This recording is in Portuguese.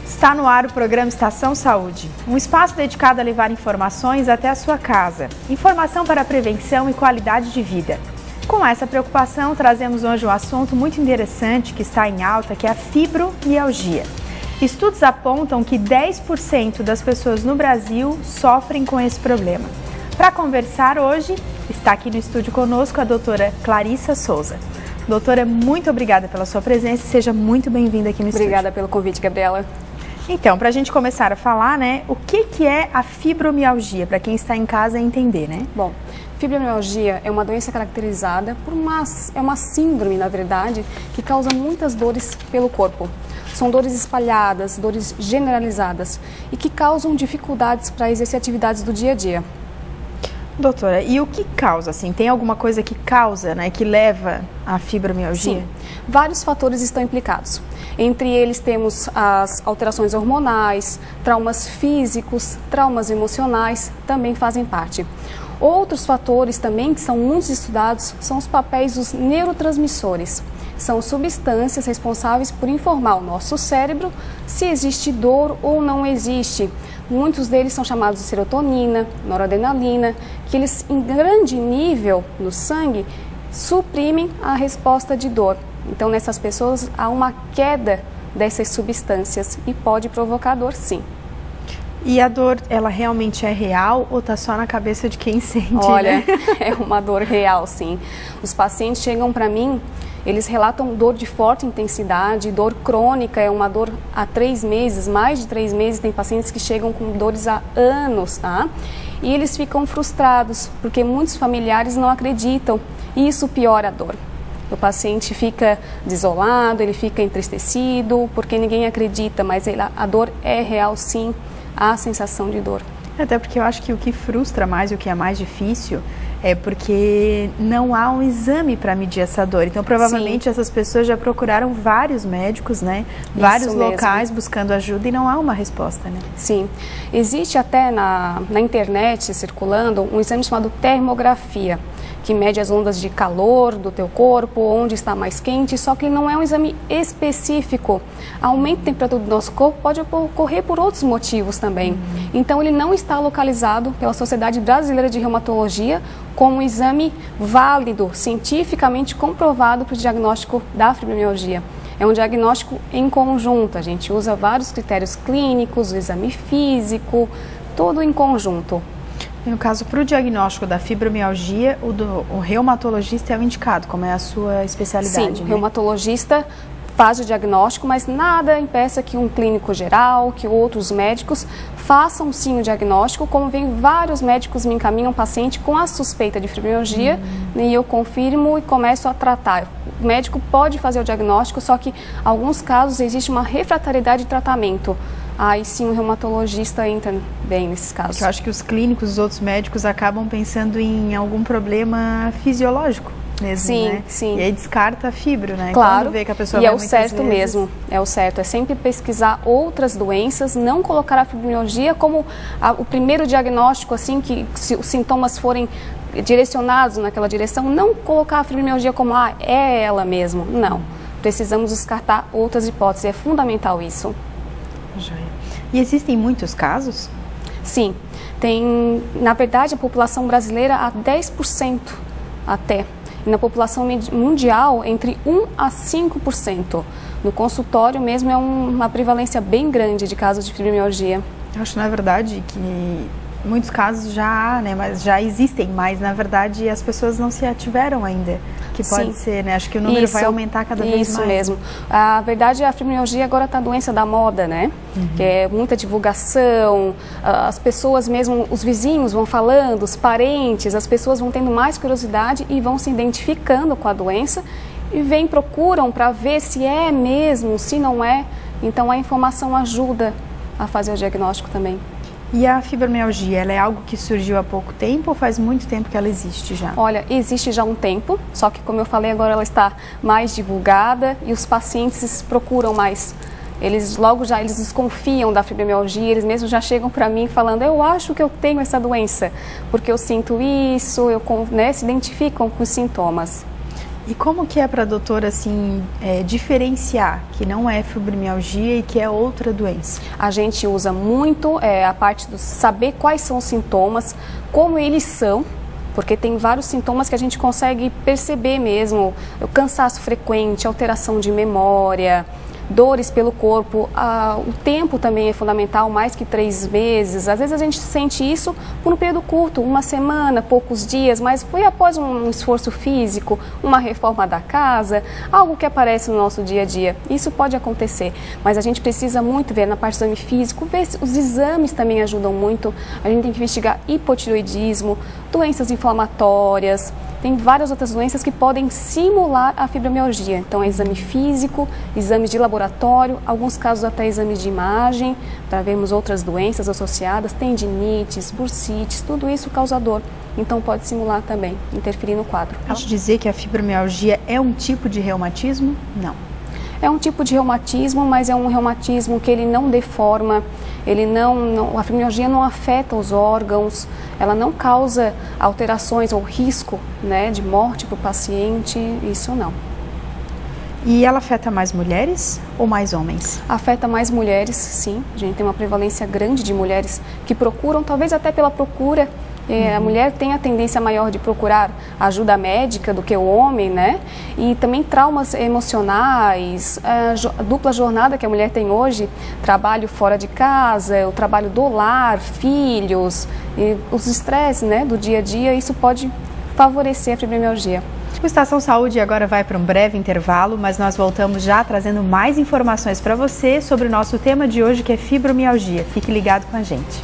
Está no ar o programa Estação Saúde, um espaço dedicado a levar informações até a sua casa. Informação para prevenção e qualidade de vida. Com essa preocupação, trazemos hoje um assunto muito interessante que está em alta, que é a fibromialgia. Estudos apontam que 10% das pessoas no Brasil sofrem com esse problema. Para conversar hoje, está aqui no estúdio conosco a doutora Clarissa Souza. Doutora, muito obrigada pela sua presença e seja muito bem-vinda aqui no estúdio. Obrigada pelo convite, Gabriela. Então, para a gente começar a falar, o que é a fibromialgia, para quem está em casa entender, né? Bom, fibromialgia é uma doença caracterizada por uma síndrome, na verdade, que causa muitas dores pelo corpo. São dores espalhadas, dores generalizadas e que causam dificuldades para exercer atividades do dia a dia. Doutora, e o que causa, tem alguma coisa que causa, que leva à fibromialgia? Sim, vários fatores estão implicados. Entre eles temos as alterações hormonais, traumas físicos, traumas emocionais também fazem parte. Outros fatores também que são muito estudados são os papéis dos neurotransmissores. São substâncias responsáveis por informar o nosso cérebro se existe dor ou não existe. Muitos deles são chamados de serotonina, noradrenalina, que eles em grande nível no sangue suprimem a resposta de dor. Então nessas pessoas há uma queda dessas substâncias e pode provocar dor, sim. E a dor, ela realmente é real ou está só na cabeça de quem sente? Olha, é uma dor real, sim. Os pacientes chegam para mim, eles relatam dor de forte intensidade, dor crônica, é uma dor há 3 meses, mais de 3 meses, tem pacientes que chegam com dores há anos, tá? E eles ficam frustrados, porque muitos familiares não acreditam, e isso piora a dor. O paciente fica desolado, ele fica entristecido, porque ninguém acredita, mas a dor é real, sim, a sensação de dor. Até porque eu acho que o que frustra mais e o que é mais difícil é porque não há um exame para medir essa dor. Então, provavelmente, sim, essas pessoas já procuraram vários médicos, vários locais buscando ajuda e não há uma resposta, Sim. Existe até na internet circulando um exame chamado termografia, que mede as ondas de calor do teu corpo, onde está mais quente, só que não é um exame específico. Aumento de temperatura do nosso corpo pode ocorrer por outros motivos também. Então, ele não está localizado pela Sociedade Brasileira de Reumatologia como um exame válido, cientificamente comprovado para o diagnóstico da fibromialgia. É um diagnóstico em conjunto, a gente usa vários critérios clínicos, o exame físico, tudo em conjunto. No caso, para o diagnóstico da fibromialgia, o reumatologista é o indicado, como é a sua especialidade, Sim, o reumatologista faz o diagnóstico, mas nada impeça que um clínico geral, que outros médicos façam sim o diagnóstico, como vem vários médicos me encaminham paciente com a suspeita de fibromialgia e eu confirmo e começo a tratar. O médico pode fazer o diagnóstico, só que em alguns casos existe uma refratariedade de tratamento. Aí sim o reumatologista entra bem nesses casos. Eu acho que os clínicos, os outros médicos acabam pensando em algum problema fisiológico mesmo, sim, sim. E aí descarta a fibro, Claro, quando vê que a pessoa e vai é o certo vezes... mesmo, é o certo. É sempre pesquisar outras doenças, não colocar a fibromialgia como o primeiro diagnóstico, que se os sintomas forem direcionados naquela direção, não colocar a fibromialgia como, é ela mesmo. Não, precisamos descartar outras hipóteses, é fundamental isso. E existem muitos casos? Sim, tem, na verdade, a população brasileira a 10% até. E na população mundial, entre 1 a 5%. No consultório mesmo é uma prevalência bem grande de casos de fibromialgia. Eu acho, na verdade, que muitos casos já há, mas já existem, mas na verdade as pessoas não se ativeram ainda. Que pode ser, Acho que o número vai aumentar cada vez mais. Isso mesmo. A verdade, a fibromialgia agora está a doença da moda, Que é muita divulgação, as pessoas mesmo, os vizinhos vão falando, os parentes, as pessoas vão tendo mais curiosidade e vão se identificando com a doença e procuram para ver se é mesmo, se não é. Então a informação ajuda a fazer o diagnóstico também. E a fibromialgia, ela é algo que surgiu há pouco tempo ou faz muito tempo que ela existe já? Olha, existe já há um tempo, só que como eu falei agora ela está mais divulgada e os pacientes procuram mais. Eles desconfiam da fibromialgia, eles mesmos já chegam para mim falando, eu acho que eu tenho essa doença, porque eu sinto isso, se identificam com os sintomas. E como que é para a doutora, assim, diferenciar que não é fibromialgia e que é outra doença? A gente usa muito a parte do saber quais são os sintomas, como eles são, porque tem vários sintomas que a gente consegue perceber mesmo, o cansaço frequente, alteração de memória, dores pelo corpo, o tempo também é fundamental, mais que 3 meses. Às vezes a gente sente isso por um período curto, 1 semana, poucos dias, mas foi após um esforço físico, uma reforma da casa, algo que aparece no nosso dia a dia. Isso pode acontecer, mas a gente precisa muito ver na parte do exame físico, ver se os exames também ajudam muito. A gente tem que investigar hipotireoidismo, doenças inflamatórias. Tem várias outras doenças que podem simular a fibromialgia. Então, exame físico, exames de laboratório, alguns casos até exames de imagem, para vermos outras doenças associadas, tendinites, bursites, tudo isso causador. Então, pode simular também, interferir no quadro. Posso dizer que a fibromialgia é um tipo de reumatismo? Não. É um tipo de reumatismo, mas é um reumatismo que ele não deforma, a fibromialgia não afeta os órgãos, ela não causa alterações ou risco, né, de morte para o paciente, isso não. E ela afeta mais mulheres ou mais homens? Afeta mais mulheres, sim. A gente tem uma prevalência grande de mulheres que procuram, talvez até pela procura. A mulher tem a tendência maior de procurar ajuda médica do que o homem, né? E também traumas emocionais, a dupla jornada que a mulher tem hoje, trabalho fora de casa, o trabalho do lar, filhos, e os estresses, né, do dia a dia, isso pode favorecer a fibromialgia. O Estação Saúde agora vai para um breve intervalo, mas nós voltamos já trazendo mais informações para você sobre o nosso tema de hoje, que é fibromialgia. Fique ligado com a gente.